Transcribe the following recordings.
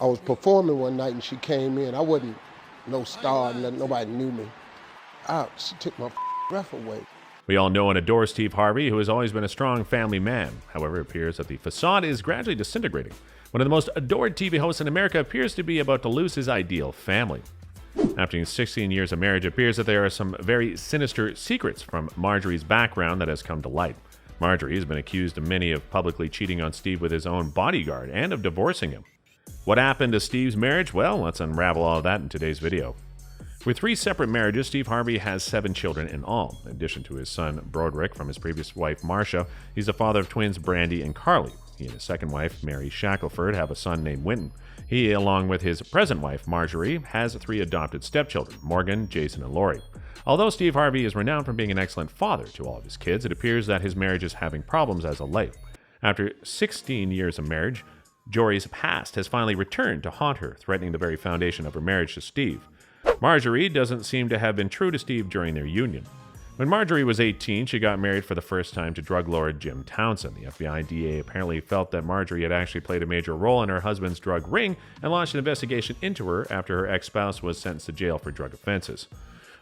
I was performing one night and she came in. I wasn't no star, nobody knew me. She took my breath away. We all know and adore Steve Harvey, who has always been a strong family man. However, it appears that the facade is gradually disintegrating. One of the most adored TV hosts in America appears to be about to lose his ideal family. After 16 years of marriage, it appears that there are some very sinister secrets from Marjorie's background that has come to light. Marjorie has been accused of many of publicly cheating on Steve with his own bodyguard and of divorcing him. What happened to Steve's marriage? Well, let's unravel all of that in today's video. With 3 separate marriages, Steve Harvey has 7 children in all. In addition to his son, Broderick, from his previous wife, Marcia, he's the father of twins Brandy and Carly. He and his second wife, Mary Shackelford, have a son named Winton. He, along with his present wife, Marjorie, has 3 adopted stepchildren, Morgan, Jason, and Lori. Although Steve Harvey is renowned for being an excellent father to all of his kids, it appears that his marriage is having problems as of late. After 16 years of marriage, Jory's past has finally returned to haunt her, threatening the very foundation of her marriage to Steve. Marjorie doesn't seem to have been true to Steve during their union. When Marjorie was 18, she got married for the first time to drug lord Jim Townsend. The FBI DA apparently felt that Marjorie had actually played a major role in her husband's drug ring and launched an investigation into her after her ex-spouse was sentenced to jail for drug offenses.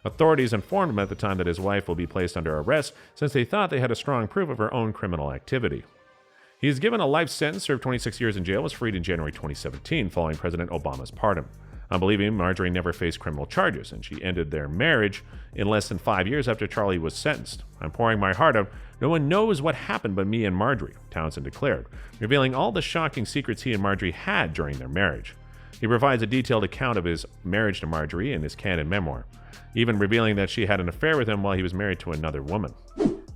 Authorities informed him at the time that his wife will be placed under arrest since they thought they had a strong proof of her own criminal activity. He is given a life sentence, served 26 years in jail, was freed in January 2017 following President Obama's pardon. Unbelievably, Marjorie never faced criminal charges, and she ended their marriage in less than 5 years after Charlie was sentenced. "I'm pouring my heart out. No one knows what happened but me and Marjorie," Townsend declared, revealing all the shocking secrets he and Marjorie had during their marriage. He provides a detailed account of his marriage to Marjorie in his canon memoir, even revealing that she had an affair with him while he was married to another woman.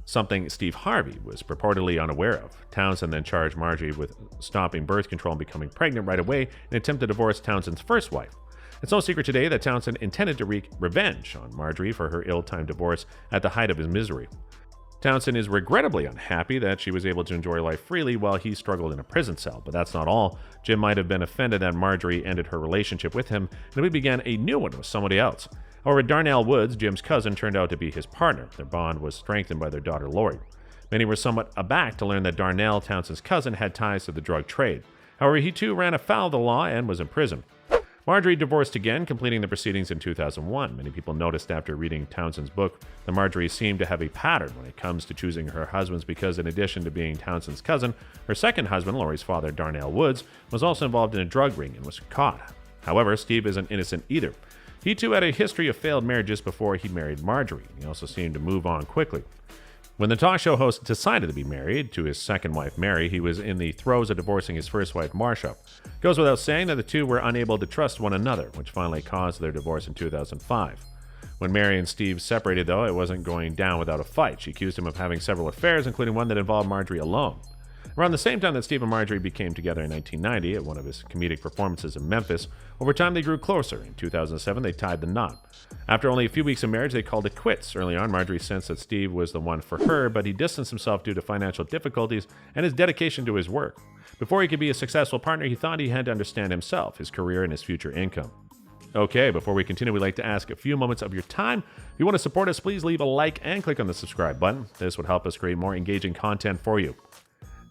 Something Steve Harvey was purportedly unaware of. Townsend then charged Marjorie with stopping birth control and becoming pregnant right away in an attempt to divorce Townsend's first wife. It's no secret today that Townsend intended to wreak revenge on Marjorie for her ill-timed divorce at the height of his misery. Townsend is regrettably unhappy that she was able to enjoy life freely while he struggled in a prison cell, but that's not all. Jim might have been offended that Marjorie ended her relationship with him and we began a new one with somebody else. However, Darnell Woods, Jim's cousin, turned out to be his partner. Their bond was strengthened by their daughter Lori. Many were somewhat aback to learn that Darnell, Townsend's cousin, had ties to the drug trade. However, he too ran afoul of the law and was in prison. Marjorie divorced again, completing the proceedings in 2001. Many people noticed after reading Townsend's book that Marjorie seemed to have a pattern when it comes to choosing her husbands because in addition to being Townsend's cousin, her second husband, Lori's father, Darnell Woods, was also involved in a drug ring and was caught. However, Steve isn't innocent either. He too had a history of failed marriages before he married Marjorie. He also seemed to move on quickly. When the talk show host decided to be married to his second wife, Mary, he was in the throes of divorcing his first wife, Marcia. It goes without saying that the two were unable to trust one another, which finally caused their divorce in 2005. When Mary and Steve separated, though, it wasn't going down without a fight. She accused him of having several affairs, including one that involved Marjorie alone. Around the same time that Steve and Marjorie became together in 1990 at one of his comedic performances in Memphis, over time they grew closer. In 2007, they tied the knot. After only a few weeks of marriage, they called it quits. Early on, Marjorie sensed that Steve was the one for her, but he distanced himself due to financial difficulties and his dedication to his work. Before he could be a successful partner, he thought he had to understand himself, his career, and his future income. Okay, before we continue, we'd like to ask a few moments of your time. If you want to support us, please leave a like and click on the subscribe button. This would help us create more engaging content for you.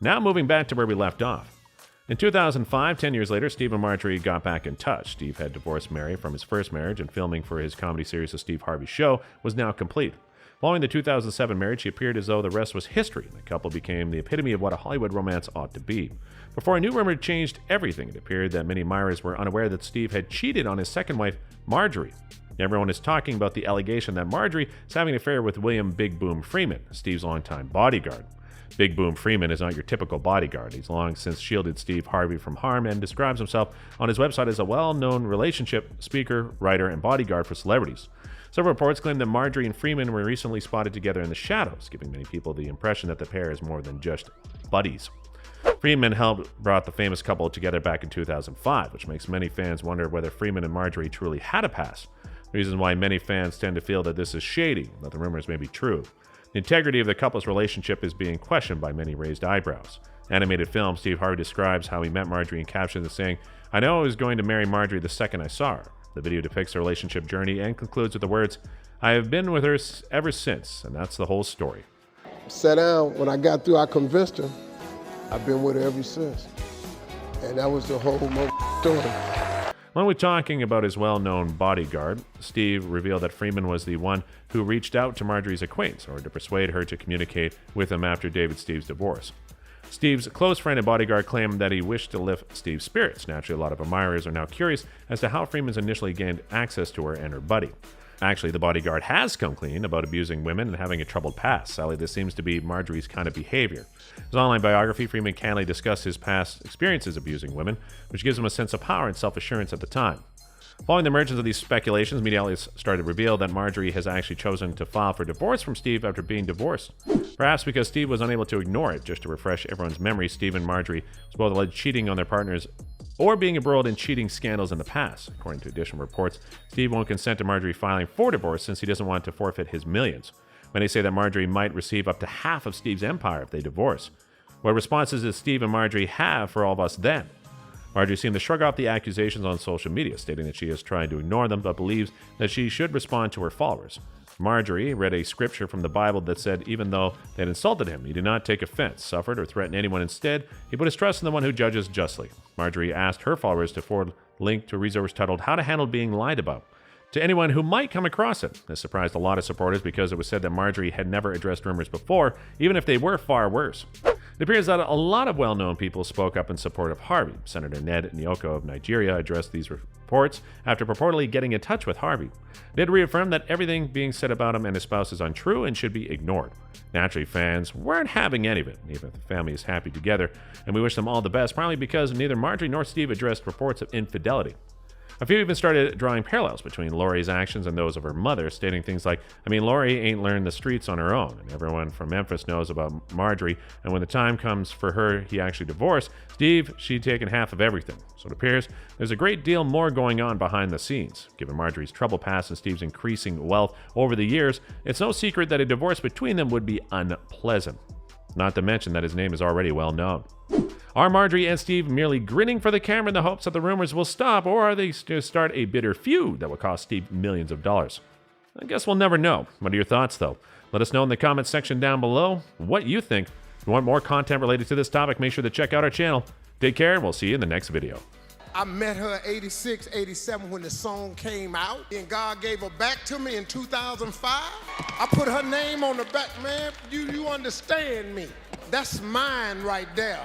Now moving back to where we left off. In 2005, 10 years later, Steve and Marjorie got back in touch. Steve had divorced Mary from his first marriage, and filming for his comedy series The Steve Harvey Show was now complete. Following the 2007 marriage, she appeared as though the rest was history, and the couple became the epitome of what a Hollywood romance ought to be. Before a new rumor changed everything, it appeared that many admirers were unaware that Steve had cheated on his second wife, Marjorie. Everyone is talking about the allegation that Marjorie is having an affair with William Big Boom Freeman, Steve's longtime bodyguard. Big Boom Freeman is not your typical bodyguard. He's long since shielded Steve Harvey from harm and describes himself on his website as a well-known relationship speaker, writer, and bodyguard for celebrities. Several reports claim that Marjorie and Freeman were recently spotted together in the shadows, giving many people the impression that the pair is more than just buddies. Freeman brought the famous couple together back in 2005, which makes many fans wonder whether Freeman and Marjorie truly had a past. Reasons why many fans tend to feel that this is shady, but the rumors may be true. The integrity of the couple's relationship is being questioned by many raised eyebrows. Animated film, Steve Harvey describes how he met Marjorie and captions it saying, "I know I was going to marry Marjorie the second I saw her." The video depicts their relationship journey and concludes with the words, "I have been with her ever since," and that's the whole story. Sat down, when I got through, I convinced her. I've been with her ever since. And that was the whole story. When we're talking about his well-known bodyguard, Steve revealed that Freeman was the one who reached out to Marjorie's acquaintance in order to persuade her to communicate with him after David Steve's divorce. Steve's close friend and bodyguard claimed that he wished to lift Steve's spirits. Naturally, a lot of admirers are now curious as to how Freeman's initially gained access to her and her buddy. Actually, the bodyguard has come clean about abusing women and having a troubled past. Sadly, this seems to be Marjorie's kind of behavior. In his online biography, Freeman candidly discussed his past experiences abusing women, which gives him a sense of power and self-assurance at the time. Following the emergence of these speculations, media outlets started to reveal that Marjorie has actually chosen to file for divorce from Steve after being divorced. Perhaps because Steve was unable to ignore it. Just to refresh everyone's memory, Steve and Marjorie was both alleged cheating on their partners or being embroiled in cheating scandals in the past. According to additional reports, Steve won't consent to Marjorie filing for divorce since he doesn't want to forfeit his millions. Many say that Marjorie might receive up to half of Steve's empire if they divorce. What responses did Steve and Marjorie have for all of us then? Marjorie seemed to shrug off the accusations on social media, stating that she is trying to ignore them but believes that she should respond to her followers. Marjorie read a scripture from the Bible that said even though they had insulted him, he did not take offense, suffered, or threaten anyone. Instead, he put his trust in the one who judges justly. Marjorie asked her followers to forward a link to a resource titled How to Handle Being Lied About to anyone who might come across it. This surprised a lot of supporters because it was said that Marjorie had never addressed rumors before, even if they were far worse. It appears that a lot of well-known people spoke up in support of Harvey. Senator Ned Nyoko of Nigeria addressed these reports after purportedly getting in touch with Harvey. Ned reaffirmed that everything being said about him and his spouse is untrue and should be ignored. Naturally, fans weren't having any of it, even if the family is happy together, and we wish them all the best, probably because neither Marjorie nor Steve addressed reports of infidelity. A few even started drawing parallels between Lori's actions and those of her mother, stating things like, Lori ain't learned the streets on her own, and everyone from Memphis knows about Marjorie, and when the time comes for her, he actually divorced Steve, she'd taken half of everything. So it appears there's a great deal more going on behind the scenes. Given Marjorie's troubled past and Steve's increasing wealth over the years, it's no secret that a divorce between them would be unpleasant. Not to mention that his name is already well known. Are Marjorie and Steve merely grinning for the camera in the hopes that the rumors will stop, or are they to start a bitter feud that will cost Steve millions of dollars? I guess we'll never know. What are your thoughts, though? Let us know in the comments section down below what you think. If you want more content related to this topic, make sure to check out our channel. Take care, and we'll see you in the next video. I met her 86, 87 when the song came out, and God gave her back to me in 2005. I put her name on the back, man. You understand me. That's mine right there.